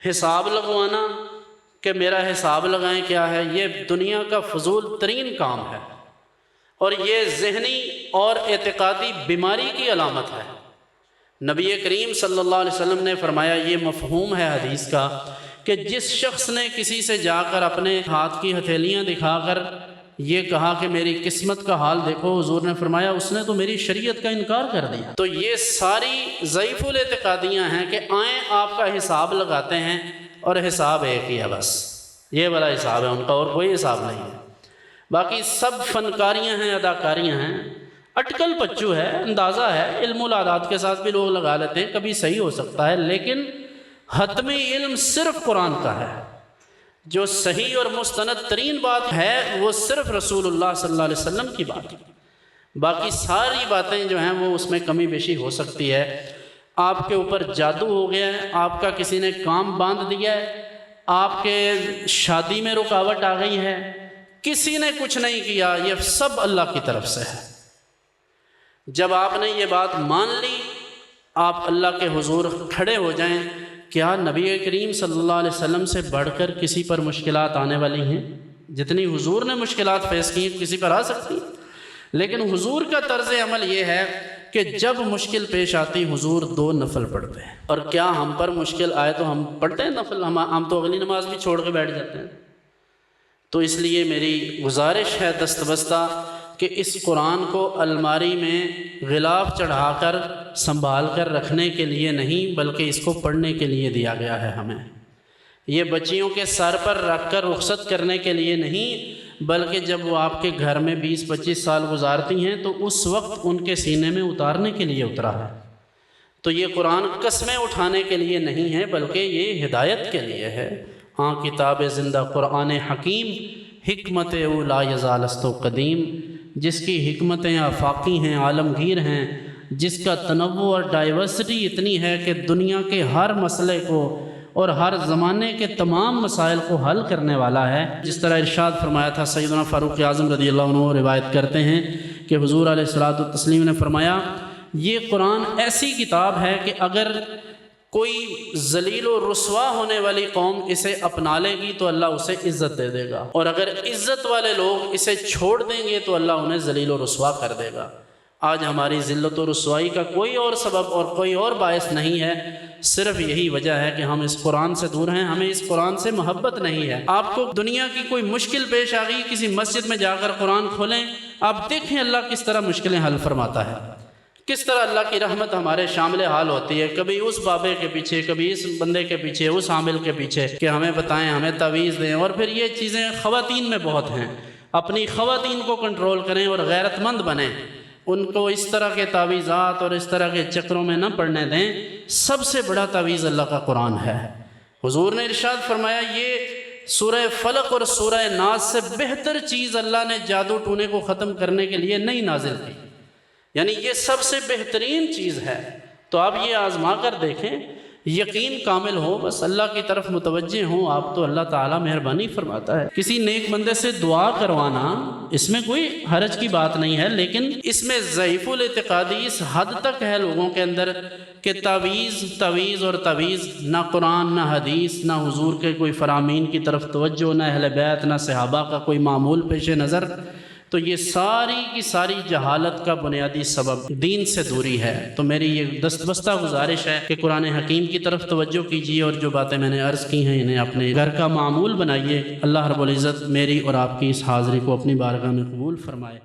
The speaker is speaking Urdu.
حساب لگوانا کہ میرا حساب لگائیں کیا ہے، یہ دنیا کا فضول ترین کام ہے، اور یہ ذہنی اور اعتقادی بیماری کی علامت ہے۔ نبی کریم صلی اللہ علیہ وسلم نے فرمایا، یہ مفہوم ہے حدیث کا، کہ جس شخص نے کسی سے جا کر اپنے ہاتھ کی ہتھیلیاں دکھا کر یہ کہا کہ میری قسمت کا حال دیکھو، حضور نے فرمایا اس نے تو میری شریعت کا انکار کر دیا۔ تو یہ ساری ضعیف الاعتقادیاں ہیں کہ آئیں آپ کا حساب لگاتے ہیں، اور حساب ایک ہی ہے، بس یہ والا حساب ہے ان کا، اور کوئی حساب نہیں ہے۔ باقی سب فنکاریاں ہیں، اداکاریاں ہیں، اٹکل پچو ہے، اندازہ ہے، علم العادات کے ساتھ بھی لوگ لگا لیتے ہیں، کبھی صحیح ہو سکتا ہے، لیکن حتمی علم صرف قرآن کا ہے۔ جو صحیح اور مستند ترین بات ہے وہ صرف رسول اللہ صلی اللہ علیہ وسلم کی بات ہے۔ باقی ساری باتیں جو ہیں وہ اس میں کمی بیشی ہو سکتی ہے۔ آپ کے اوپر جادو ہو گیا ہے، آپ کا کسی نے کام باندھ دیا ہے، آپ کے شادی میں رکاوٹ آ گئی ہے، کسی نے کچھ نہیں کیا، یہ سب اللہ کی طرف سے ہے۔ جب آپ نے یہ بات مان لی، آپ اللہ کے حضور کھڑے ہو جائیں۔ کیا نبی کریم صلی اللہ علیہ وسلم سے بڑھ کر کسی پر مشکلات آنے والی ہیں؟ جتنی حضور نے مشکلات فیس کی کسی پر آ سکتی ہیں، لیکن حضور کا طرز عمل یہ ہے کہ جب مشکل پیش آتی حضور 2 نفل پڑھتے ہیں۔ اور کیا ہم پر مشکل آئے تو ہم پڑھتے ہیں نفل؟ ہم تو اگلی نماز بھی چھوڑ کے بیٹھ جاتے ہیں۔ تو اس لیے میری گزارش ہے دست بستہ کہ اس قرآن کو الماری میں غلاف چڑھا کر سنبھال کر رکھنے کے لیے نہیں، بلکہ اس کو پڑھنے کے لیے دیا گیا ہے ہمیں۔ یہ بچیوں کے سر پر رکھ کر رخصت کرنے کے لیے نہیں، بلکہ جب وہ آپ کے گھر میں 20-25 سال گزارتی ہیں تو اس وقت ان کے سینے میں اتارنے کے لیے اترا ہے۔ تو یہ قرآن قسمیں اٹھانے کے لیے نہیں ہے، بلکہ یہ ہدایت کے لیے ہے۔ ہاں کتاب زندہ قرآن حکیم، حکمت او لا یزال است و قدیم، جس کی حکمتیں آفاقی ہیں، عالمگیر ہیں، جس کا تنوع اور ڈائیورسٹی اتنی ہے کہ دنیا کے ہر مسئلے کو اور ہر زمانے کے تمام مسائل کو حل کرنے والا ہے۔ جس طرح ارشاد فرمایا تھا سیدنا فاروق اعظم رضی اللہ عنہ، روایت کرتے ہیں کہ حضور علیہ الصلوۃ والتسلیم نے فرمایا، یہ قرآن ایسی کتاب ہے کہ اگر کوئی ذلیل و رسوا ہونے والی قوم اسے اپنا لے گی تو اللہ اسے عزت دے دے گا، اور اگر عزت والے لوگ اسے چھوڑ دیں گے تو اللہ انہیں ذلیل و رسوا کر دے گا۔ آج ہماری ذلت و رسوائی کا کوئی اور سبب اور کوئی اور باعث نہیں ہے، صرف یہی وجہ ہے کہ ہم اس قرآن سے دور ہیں، ہمیں اس قرآن سے محبت نہیں ہے۔ آپ کو دنیا کی کوئی مشکل پیش آ گئی، کسی مسجد میں جا کر قرآن کھولیں، آپ دیکھیں اللہ کس طرح مشکلیں حل فرماتا ہے، کس طرح اللہ کی رحمت ہمارے شامل حال ہوتی ہے۔ کبھی اس بابے کے پیچھے، کبھی اس بندے کے پیچھے، اس عامل کے پیچھے کہ ہمیں بتائیں، ہمیں تعویذ دیں، اور پھر یہ چیزیں خواتین میں بہت ہیں۔ اپنی خواتین کو کنٹرول کریں اور غیرت مند بنیں، ان کو اس طرح کے تعویذات اور اس طرح کے چکروں میں نہ پڑنے دیں۔ سب سے بڑا تعویذ اللہ کا قرآن ہے۔ حضور نے ارشاد فرمایا، یہ سورہ فلق اور سورہ ناس سے بہتر چیز اللہ نے جادو ٹونے کو ختم کرنے کے لیے نہیں نازل کی، یعنی یہ سب سے بہترین چیز ہے۔ تو آپ یہ آزما کر دیکھیں، یقین کامل ہو، بس اللہ کی طرف متوجہ ہوں آپ، تو اللہ تعالیٰ مہربانی فرماتا ہے۔ کسی نیک بندے سے دعا کروانا اس میں کوئی حرج کی بات نہیں ہے، لیکن اس میں ضعیف الاعتقادی اس حد تک ہے لوگوں کے اندر کہ تعویذ اور تعویذ، نہ قرآن نہ حدیث نہ حضور کے کوئی فرامین کی طرف توجہ، نہ اہل بیت نہ صحابہ کا کوئی معمول پیش نظر۔ تو یہ ساری کی ساری جہالت کا بنیادی سبب دین سے دوری ہے۔ تو میری یہ دست بستہ گزارش ہے کہ قرآن حکیم کی طرف توجہ کیجیے، اور جو باتیں میں نے عرض کی ہیں انہیں اپنے گھر کا معمول بنائیے۔ اللہ رب العزت میری اور آپ کی اس حاضری کو اپنی بارگاہ میں قبول فرمائے۔